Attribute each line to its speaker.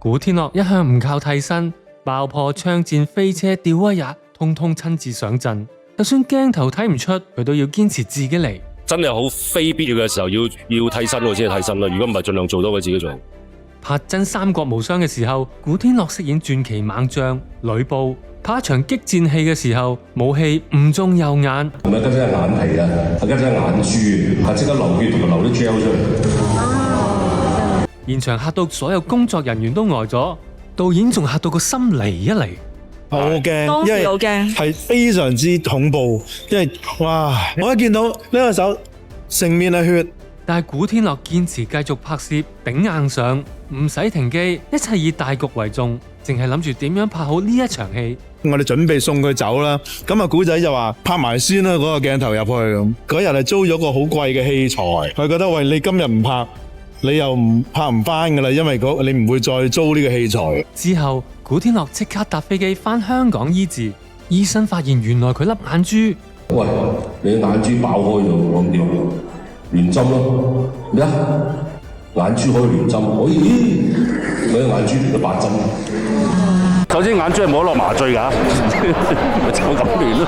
Speaker 1: 古天樂一向唔靠替身，爆破、槍戰、飛車、吊威也，通通親自上陣。就算鏡頭睇唔出，佢都要堅持自己嚟。
Speaker 2: 真係好非必要嘅時候要替身，我先係替身啦。如果唔係，盡量做到佢自己做。
Speaker 1: 拍真三國無雙嘅時候，古天樂飾演傳奇猛將呂布。拍一場激戰戲嘅時候，武器唔中右眼，
Speaker 3: 唔係吉隻眼皮啊，係吉隻眼珠，係即刻流血同埋流啲 gel 出嚟。
Speaker 1: 現場嚇到所有工作人員都呆咗，導演仲嚇到個心離一離。
Speaker 4: 好驚，
Speaker 5: 當時好驚，
Speaker 4: 係非常之恐怖，因為哇，我一見到呢個手成面係血。
Speaker 1: 但係古天樂堅持繼續拍攝，頂硬上，唔使停機，一切以大局為重，淨係諗住點樣拍好呢一場戲。
Speaker 4: 我哋準備送佢走啦，咁啊古仔就話拍埋先啦，嗰個鏡頭入去咁。嗰日係租咗個好貴嘅器材，佢覺得喂，你今日唔拍，你又拍唔翻噶啦，因為你唔會再租呢個器材。
Speaker 1: 之後古天樂即刻搭飛機翻香港醫治，醫生發現原來佢粒眼珠，
Speaker 3: 喂，你眼珠爆開咗，我唔掂，連針咯，咩啊？眼珠可以連針，可以，你眼珠連咗8針。
Speaker 2: 首先眼珠係冇得落麻醉㗎，咪就咁亂咯。